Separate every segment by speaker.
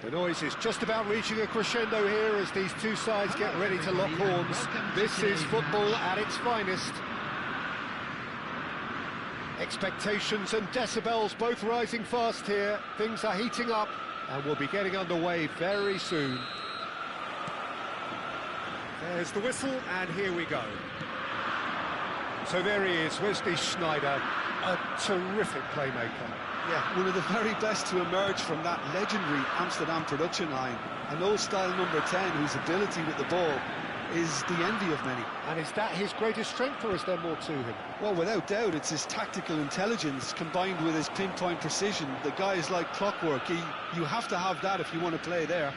Speaker 1: The noise is just about reaching a crescendo here as these two sides get ready to lock horns. This is football at its finest. Expectations and decibels both rising fast here. Things are heating up and we'll be getting underway very soon. There's the whistle and here we go. So there he is, Wesley Sneijder, a terrific playmaker.
Speaker 2: Yeah, one of the very best to emerge from that legendary Amsterdam production line. An old-style number 10 whose ability with the ball is the envy of many.
Speaker 1: And is that his greatest strength, or is there more to him?
Speaker 2: Well, without doubt, it's his tactical intelligence combined with his pinpoint precision. The guy is like clockwork. You have to have that if you want to play there.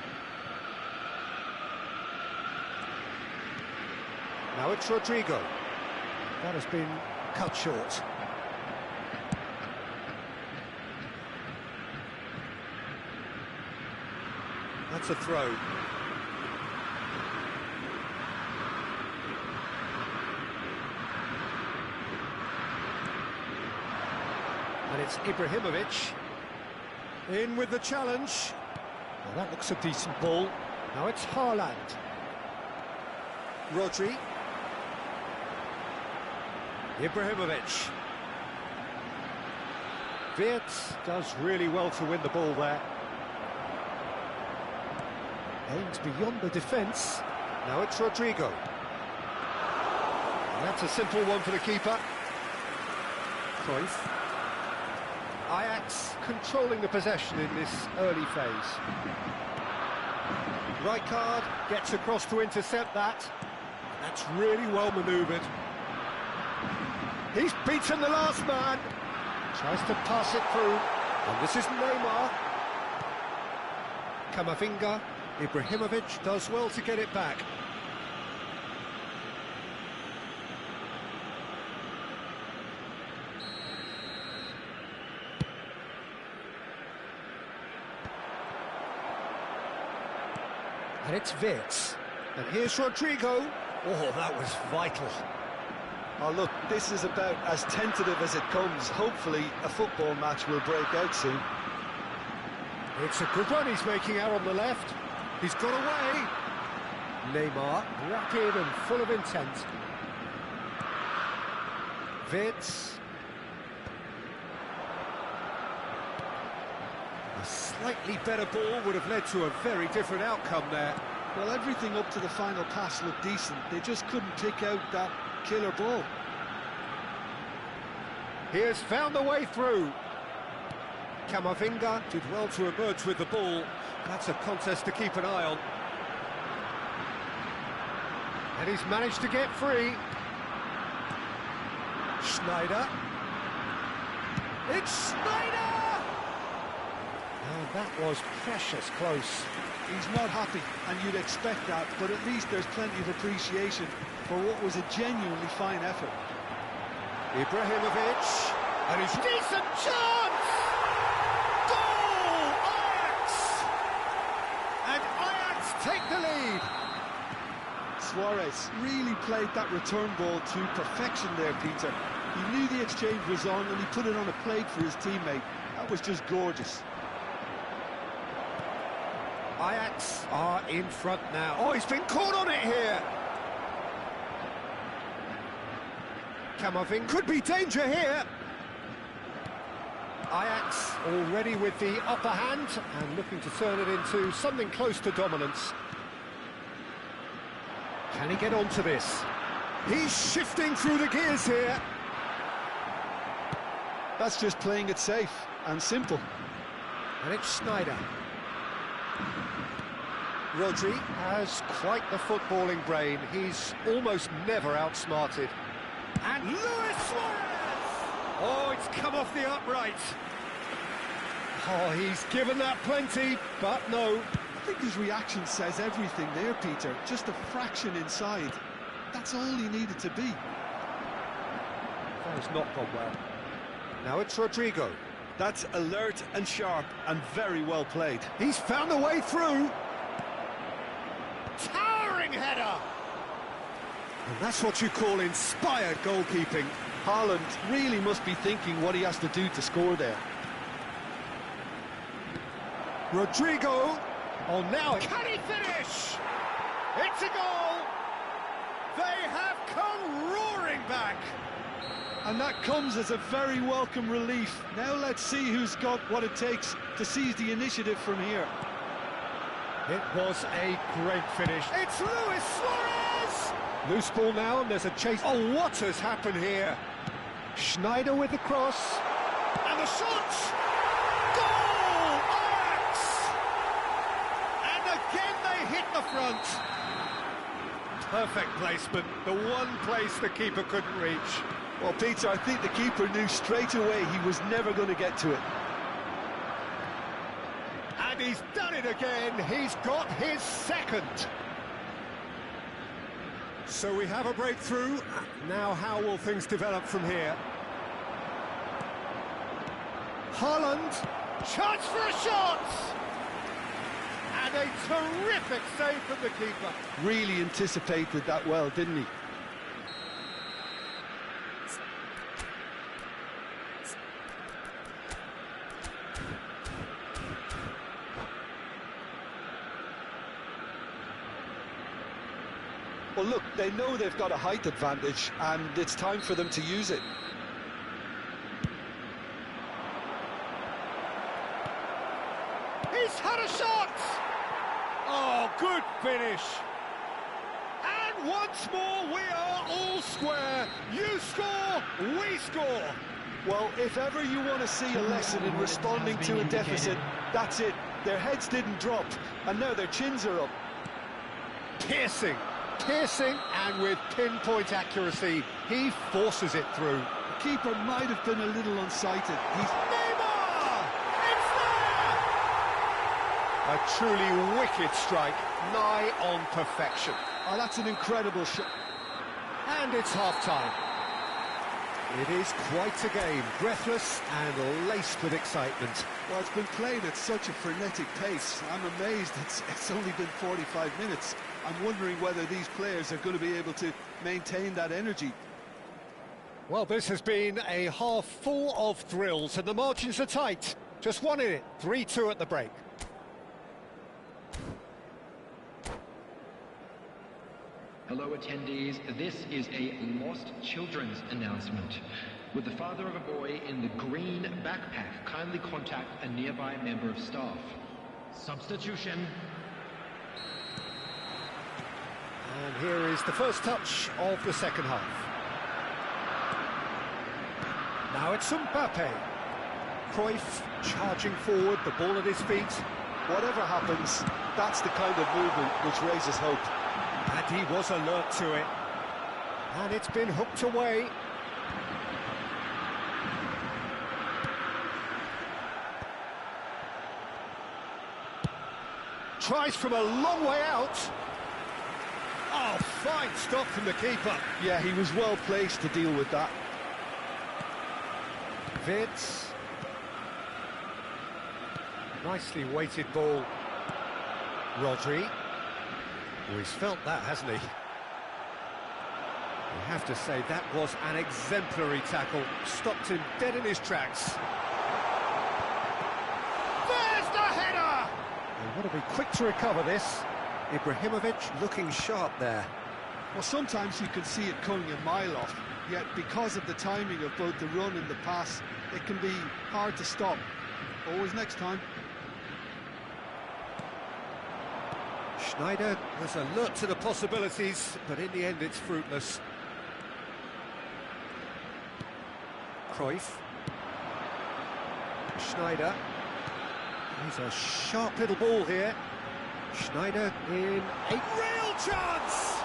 Speaker 1: Now it's Rodrigo. That has been cut short. That's a throw. And it's Ibrahimovic. In with the challenge. Well, that looks a decent ball. Now it's Haaland. Rodri. Ibrahimovic. Wirtz does really well to win the ball there. Aims beyond the defence. Now it's Rodrigo. And that's a simple one for the keeper. Cruyff. Ajax controlling the possession in this early phase. Rijkaard gets across to intercept that. That's really well manoeuvred. He's beaten the last man. Tries to pass it through. And this is Neymar. Camavinga. Ibrahimovic does well to get it back. And it's Wirtz. And here's Rodrigo. Oh, that was vital.
Speaker 2: Oh, look, this is about as tentative as it comes. Hopefully, a football match will break out soon.
Speaker 1: It's a good run he's making out on the left. He's got away. Neymar, rapid and full of intent. Wirtz. A slightly better ball would have led to a very different outcome there.
Speaker 2: Well, everything up to the final pass looked decent. They just couldn't pick out that killer ball.
Speaker 1: He has found the way through. Camavinga did well to emerge with the ball. That's a contest to keep an eye on. And he's managed to get free. Schneider. It's Schneider! Oh, that was precious close.
Speaker 2: He's not happy, and you'd expect that, but at least there's plenty of appreciation for what was a genuinely fine effort.
Speaker 1: Ibrahimovic, and his decent chance! Goal! Ajax! And Ajax take the lead.
Speaker 2: Suarez really played that return ball to perfection there, Peter. He knew the exchange was on, and he put it on a plate for his teammate. That was just gorgeous.
Speaker 1: Ajax are in front now. Oh, he's been caught on it here. Camavinga could be danger here. Ajax already with the upper hand and looking to turn it into something close to dominance. Can he get onto this? He's shifting through the gears here.
Speaker 2: That's just playing it safe and simple.
Speaker 1: And it's Schneider. Rodri has quite the footballing brain. He's almost never outsmarted. And Luis Suarez! Oh, it's come off the upright. Oh, he's given that plenty, but no.
Speaker 2: I think his reaction says everything there, Peter. Just a fraction inside. That's all he needed to be.
Speaker 1: That has not gone well. Now it's Rodrigo.
Speaker 2: That's alert and sharp and very well played.
Speaker 1: He's found a way through. Towering header! And that's what you call inspired goalkeeping.
Speaker 2: Haaland really must be thinking what he has to do to score there.
Speaker 1: Rodrigo. Oh, now can he finish? It's a goal! They have come roaring back!
Speaker 2: And that comes as a very welcome relief. Now let's see who's got what it takes to seize the initiative from here.
Speaker 1: It was a great finish. It's Luis Suarez! Loose ball now, and there's a chase. Oh, what has happened here? Schneider with the cross. And the shot! Goal! Ajax! And again they hit the front. Perfect placement. The one place the keeper couldn't reach.
Speaker 2: Well, Peter, I think the keeper knew straight away he was never going to get to it.
Speaker 1: And he's done it again. He's got his second. So we have a breakthrough. Now how will things develop from here? Haaland. Chance for a shot! And a terrific save from the keeper.
Speaker 2: Really anticipated that well, didn't he? Well, look, they know they've got a height advantage, and it's time for them to use it.
Speaker 1: He's had a shot! Oh, good finish. And once more, we are all square. You score, we score.
Speaker 2: Well, if ever you want to see a lesson in responding to a deficit, that's it. Their heads didn't drop, and now their chins are up.
Speaker 1: Piercing, and with pinpoint accuracy, he forces it through.
Speaker 2: The keeper might have been a little unsighted.
Speaker 1: Neymar! It's there! A truly wicked strike, nigh on perfection.
Speaker 2: Oh, that's an incredible shot.
Speaker 1: And it's half-time. It is quite a game, breathless and laced with excitement.
Speaker 2: Well, it's been played at such a frenetic pace. I'm amazed it's only been 45 minutes. I'm wondering whether these players are going to be able to maintain that energy.
Speaker 1: Well, this has been a half full of thrills, and the margins are tight. Just one in it, 3-2 at the break.
Speaker 3: Hello attendees, this is a lost children's announcement. With the father of a boy in the green backpack, kindly contact a nearby member of staff. Substitution.
Speaker 1: And here is the first touch of the second half. Now it's Mbappe. Cruyff charging forward, the ball at his feet.
Speaker 2: Whatever happens, that's the kind of movement which raises hope.
Speaker 1: And he was alert to it. And it's been hooked away. Tries from a long way out. Oh, fine stop from the keeper.
Speaker 2: Yeah, he was well placed to deal with that.
Speaker 1: Vitz. Nicely weighted ball. Rodri. Oh, he's felt that, hasn't he? You have to say that was an exemplary tackle. Stopped him dead in his tracks. There's the header! They want to be quick to recover this. Ibrahimovic looking sharp there.
Speaker 2: Well, sometimes you can see it coming a mile off, yet because of the timing of both the run and the pass, it can be hard to stop. Always next time.
Speaker 1: Schneider was alert to the possibilities, but in the end it's fruitless. Cruyff. Schneider. He's a sharp little ball here. Schneider in a real chance!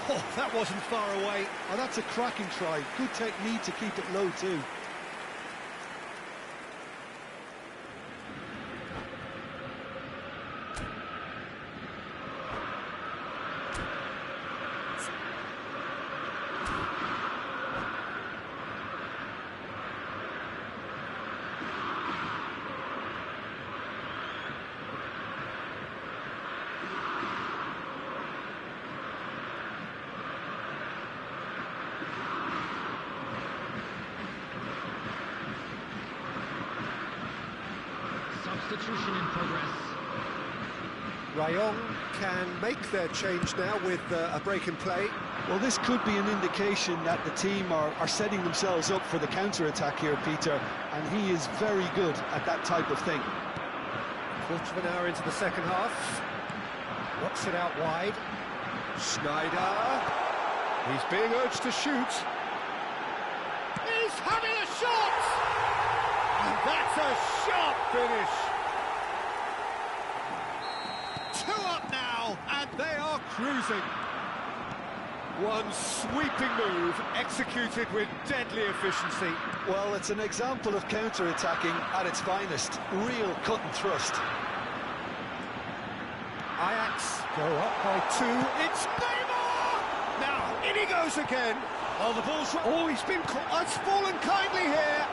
Speaker 1: Oh, that wasn't far away.
Speaker 2: Oh, that's a cracking try. Good technique to keep it low too.
Speaker 3: Substitution in progress.
Speaker 1: Rayon can make their change now with a break in play.
Speaker 2: Well, this could be an indication that the team are setting themselves up for the counter-attack here, Peter, and he is very good at that type of thing.
Speaker 1: Quarter of an hour into the second half. Knocks it out wide. Schneider. He's being urged to shoot. He's having a shot! And that's a sharp finish. 2 up now, and they are cruising. One sweeping move, executed with deadly efficiency.
Speaker 2: Well, it's an example of counter-attacking at its finest. Real cut and thrust.
Speaker 1: Ajax go up by 2. It's Neymar! Now, in he goes again. Oh, the ball's... Oh, he's been... It's fallen kindly here.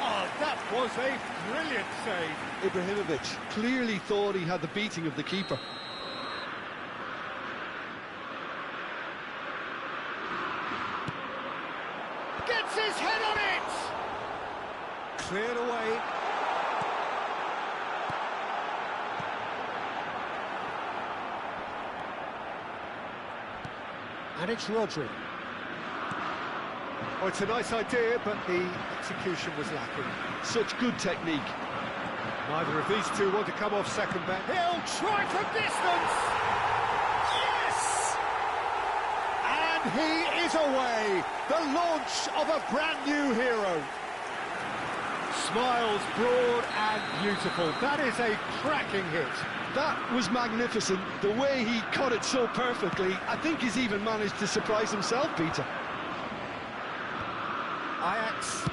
Speaker 1: Oh, that was a brilliant save.
Speaker 2: Ibrahimovic clearly thought he had the beating of the keeper.
Speaker 1: Gets his head on it! Cleared away. And it's Rodri. Oh, it's a nice idea, but the execution was lacking.
Speaker 2: Such good technique.
Speaker 1: Neither of these two want to come off second bet. He'll try from distance! Yes! And he is away! The launch of a brand new hero. Smiles broad and beautiful. That is a cracking hit.
Speaker 2: That was magnificent. The way he cut it so perfectly, I think he's even managed to surprise himself, Peter.
Speaker 1: Ajax,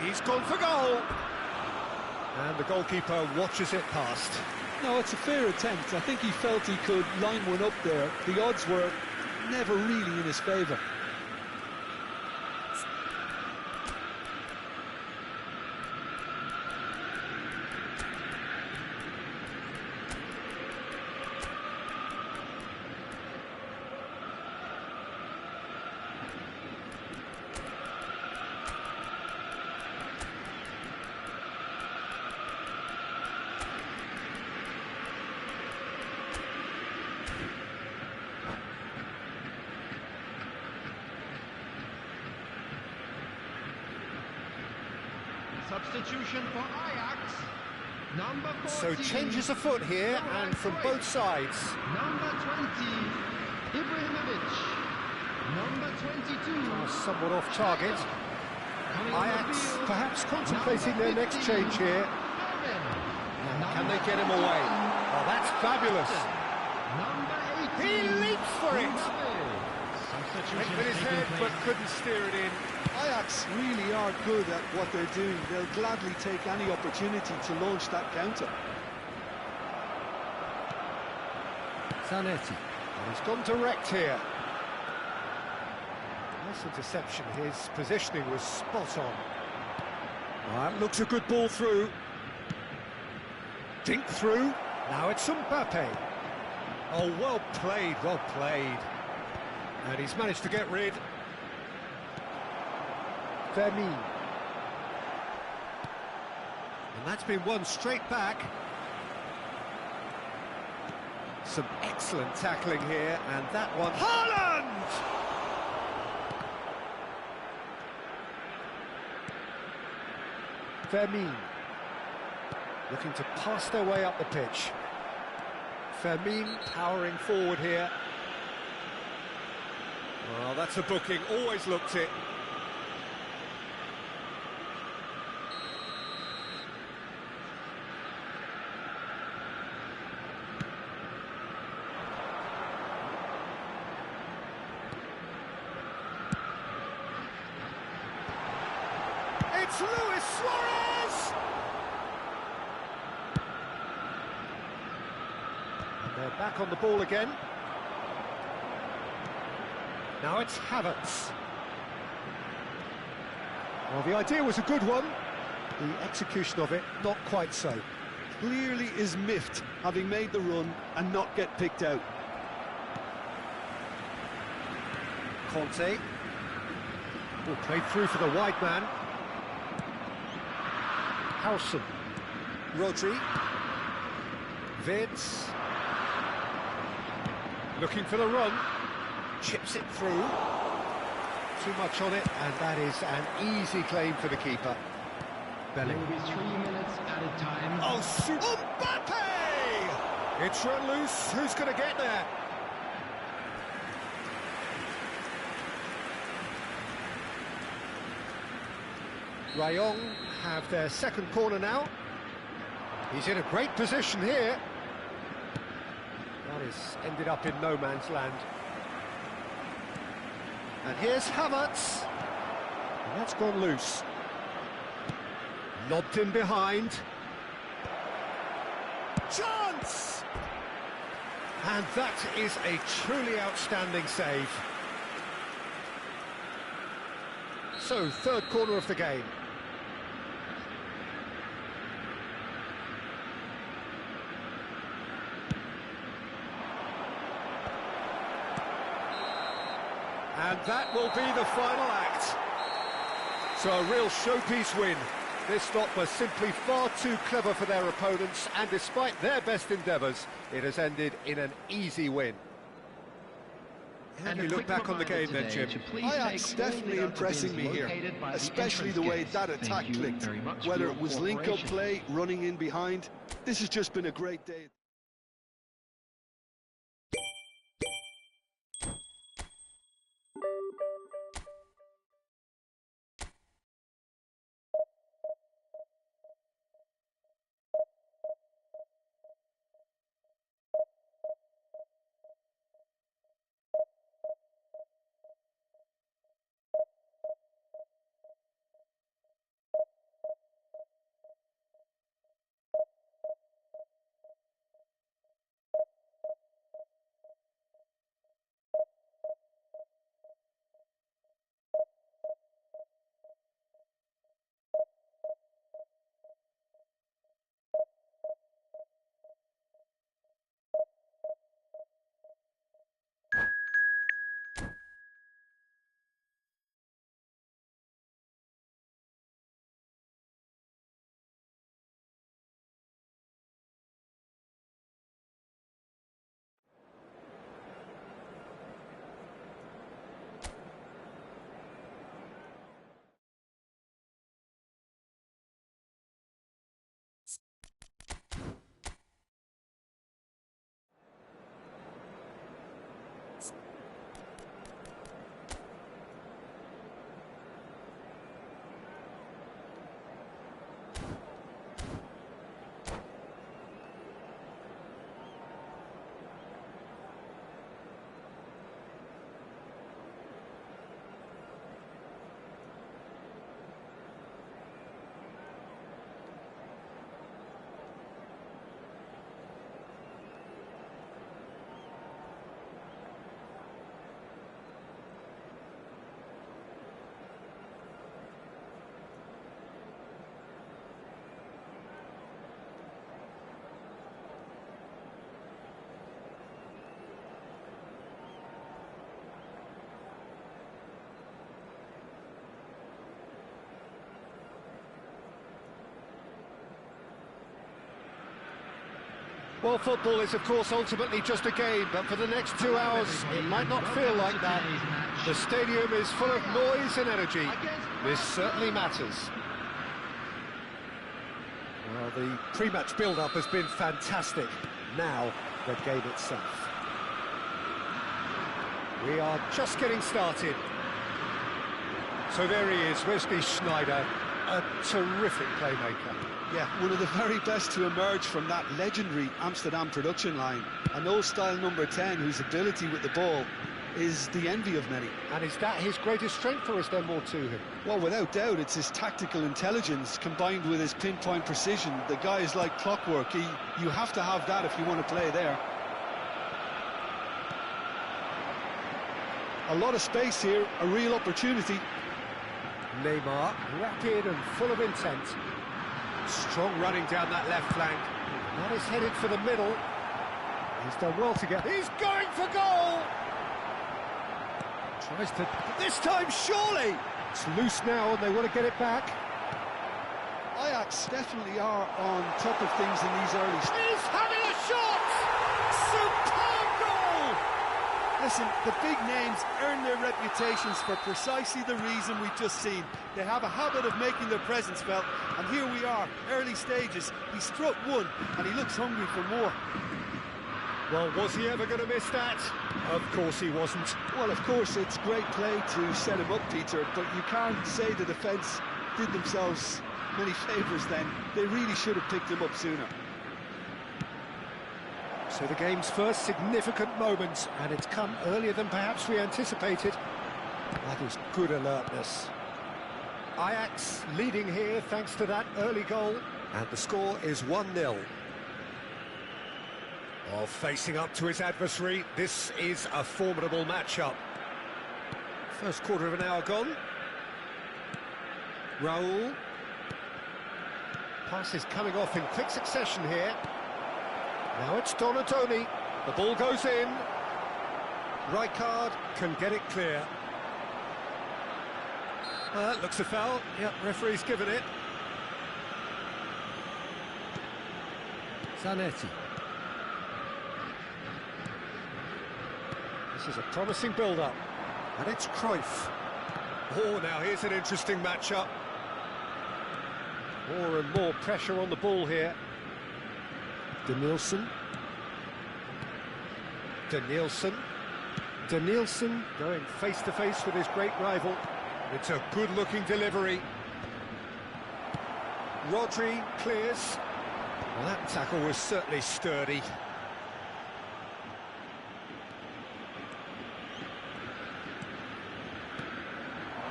Speaker 1: he's gone for goal. And the goalkeeper watches it past.
Speaker 2: No, it's a fair attempt. I think he felt he could line one up there. The odds were never really in his favour.
Speaker 3: Substitution for Ajax. Number 14.
Speaker 1: So changes afoot here, and from both sides.
Speaker 3: Number 20, Ibrahimovic. Number 22.
Speaker 1: Somewhat off target. Ajax perhaps contemplating their next change here. Can they get him away? Oh, that's fabulous. He leaps for it. Went with his head, but couldn't steer it in.
Speaker 2: Ajax really are good at what they're doing. They'll gladly take any opportunity to launch that counter.
Speaker 1: Zanetti. And he's gone direct here. Nice interception. His positioning was spot on. That looks a good ball through. Dink through. Now it's Mbappe. Oh, well played, well played. And he's managed to get rid. Fermin. And that's been won straight back. Some excellent tackling here, and that one... Haaland! Fermin. Looking to pass their way up the pitch. Fermin powering forward here. Well, that's a booking, always looked it. It's Luis Suarez! And they're back on the ball again. Now it's Havertz. Well, the idea was a good one. The execution of it, not quite so.
Speaker 2: Clearly is miffed, having made the run and not get picked out.
Speaker 1: Conte. Ball played through for the wide man. Howson. Rodri. Vids. Looking for the run. Chips it through. Too much on it, and that is an easy claim for the keeper.
Speaker 3: There will be 3 minutes added time.
Speaker 1: Oh, Mbappe! It's run loose. Who's going to get there? Rayon have their second corner now. He's in a great position here. That is ended up in no man's land. And here's Havertz. And that's gone loose. Lobbed in behind. Chance! And that is a truly outstanding save. So, third corner of the game. And that will be the final act. So a real showpiece win. This lot was simply far too clever for their opponents, and despite their best endeavours, it has ended in an easy win. And we look back on the game then, Jim.
Speaker 2: Ajax definitely impressing me here, especially the way that attack clicked. Whether it was link-up play, running in behind, this has just been a great day.
Speaker 1: Well, football is, of course, ultimately just a game, but for the next 2 hours, it might not feel like that. The stadium is full of noise and energy. This certainly matters. Well, the pre-match build-up has been fantastic. Now, the game itself. We are just getting started. So there he is, Wesley Sneijder, a terrific playmaker.
Speaker 2: Yeah, one of the very best to emerge from that legendary Amsterdam production line. An old-style number 10 whose ability with the ball is the envy of many.
Speaker 1: And is that his greatest strength, or is there more to him?
Speaker 2: Well, without doubt, it's his tactical intelligence combined with his pinpoint precision. The guy is like clockwork. You have to have that if you want to play there. A lot of space here, a real opportunity.
Speaker 1: Neymar, rapid and full of intent. Strong running down that left flank. That is headed for the middle. He's done well to get... He's going for goal! Tries to... This time, surely! It's loose now and they want to get it back.
Speaker 2: Ajax definitely are on top of things in these early...
Speaker 1: He's having a shot! Superb goal!
Speaker 4: Listen, the big names earn their reputations for precisely the reason we've just seen. They have a habit of making their presence felt, and here we are, early stages. He struck one, and he looks hungry for more.
Speaker 1: Well, was he ever going to miss that? Of course he wasn't.
Speaker 2: Well, of course, it's great play to set him up, Peter, but you can't say the defence did themselves many favours then. They really should have picked him up sooner.
Speaker 1: So the game's first significant moment, and it's come earlier than perhaps we anticipated. That is good alertness. Ajax leading here thanks to that early goal, and the score is 1-0. Well, facing up to his adversary, this is a formidable matchup. First quarter of an hour gone. Raul. Passes coming off in quick succession here. Now it's Donatoni. The ball goes in. Rijkaard can get it clear. That looks a foul. Yep, referee's given it. Zanetti. This is a promising build-up. And it's Cruyff. Oh, now here's an interesting matchup. More and more pressure on the ball here. Danielson. Danielson going face-to-face with his great rival. It's a good-looking delivery. Rodri clears. Well, that tackle was certainly sturdy.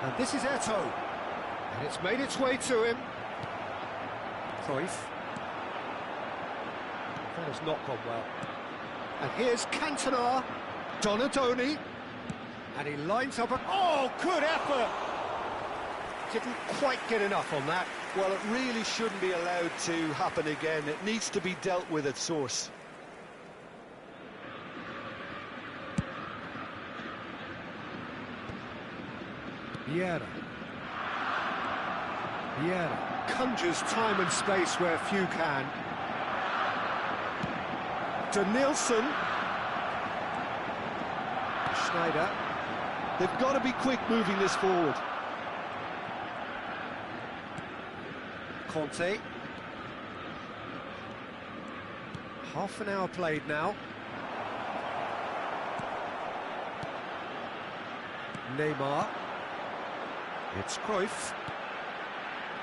Speaker 1: And this is Eto'o. And it's made its way to him. Cruyff. That has not gone well. And here's Cantona. Donatoni. And he lines up a... Oh, good effort! Didn't quite get enough on that.
Speaker 2: Well, it really shouldn't be allowed to happen again. It needs to be dealt with at source.
Speaker 1: Vieira conjures time and space where few can. Danielson. Sneijder.
Speaker 2: They've got to be quick moving this forward.
Speaker 1: Conte. Half an hour played now. Neymar. It's Cruyff.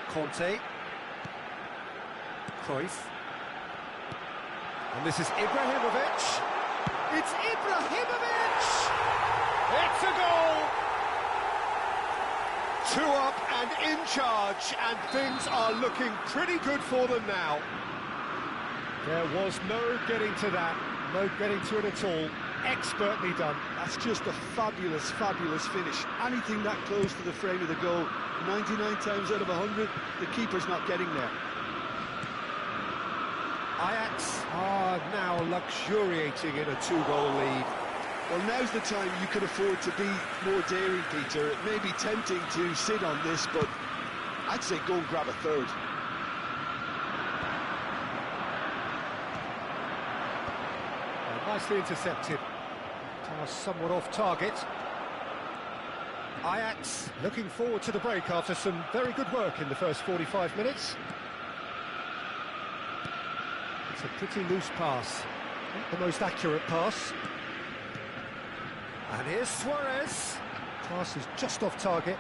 Speaker 1: Conte. Cruyff. And this is Ibrahimovic. It's Ibrahimovic! It's a goal! 2 up and in charge, and things are looking pretty good for them now. There was no getting to that, no getting to it at all. Expertly done.
Speaker 2: That's just a fabulous, fabulous finish. Anything that close to the frame of the goal, 99 times out of 100, the keeper's not getting there.
Speaker 1: Ajax are now luxuriating in a 2-goal lead.
Speaker 2: Well, now's the time you can afford to be more daring, Peter. It may be tempting to sit on this, but I'd say go and grab a third.
Speaker 1: nicely intercepted. Pass somewhat off target. Ajax looking forward to the break after some very good work in the first 45 minutes. It's a pretty loose pass, not the most accurate pass. And here's Suarez. Pass is just off target.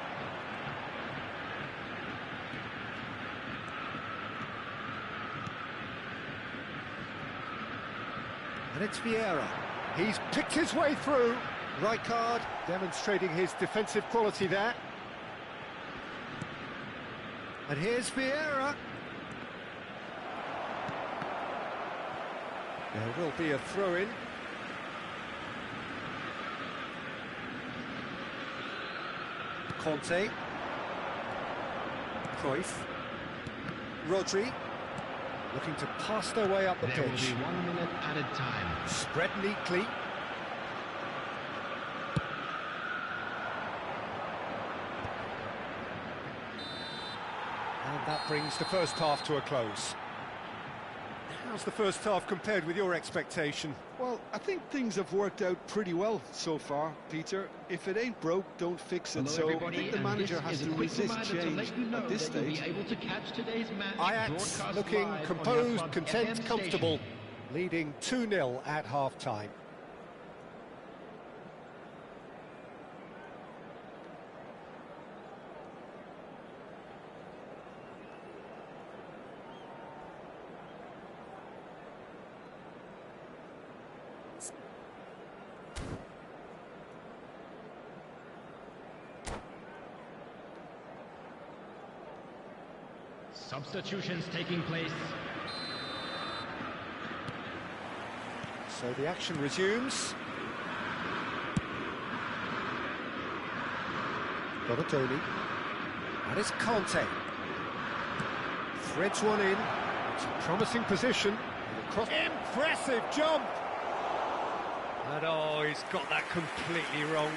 Speaker 1: And it's Vieira. He's picked his way through. Right card, demonstrating his defensive quality there. And here's Vieira. There will be a throw-in. Conte. Cruyff. Rodri. Looking to pass their way up the
Speaker 3: There will
Speaker 1: pitch.
Speaker 3: be 1 minute added time.
Speaker 1: Spread neatly. And that brings the first half to a close. How's the first half compared with your expectation?
Speaker 2: Well, I think things have worked out pretty well so far, Peter. If it ain't broke, don't fix it.
Speaker 3: Hello,
Speaker 2: So I
Speaker 3: everybody,
Speaker 2: think the
Speaker 3: and
Speaker 2: manager
Speaker 3: this
Speaker 2: has
Speaker 3: is
Speaker 2: to
Speaker 3: a quick
Speaker 2: resist
Speaker 3: reminder to
Speaker 2: change
Speaker 3: let you know
Speaker 2: at this
Speaker 3: that you'll
Speaker 2: stage.
Speaker 3: be able to catch today's match
Speaker 1: Ajax
Speaker 3: broadcast
Speaker 1: looking
Speaker 3: live on
Speaker 1: composed,
Speaker 3: your
Speaker 1: content,
Speaker 3: FM
Speaker 1: comfortable,
Speaker 3: station.
Speaker 1: leading 2-0 at half-time.
Speaker 3: Substitutions taking place.
Speaker 1: So the action resumes. Donatoni. And it's Conte. Threads one in. It's a promising position. Impressive jump! And oh, he's got that completely wrong.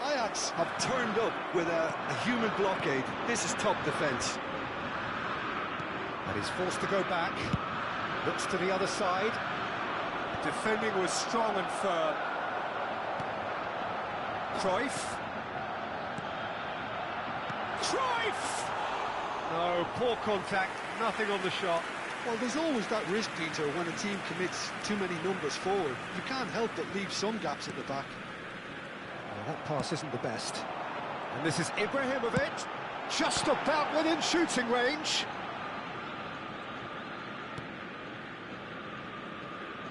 Speaker 2: Ajax have turned up with a human blockade. This is top defence.
Speaker 1: And he's forced to go back. Looks to the other side. Defending was strong and firm. Cruyff. Cruyff! No, poor contact, nothing on the shot.
Speaker 2: Well, there's always that risk, Peter, when a team commits too many numbers forward. You can't help but leave some gaps at the back.
Speaker 1: Well, that pass isn't the best. And this is Ibrahimovic, just about within shooting range.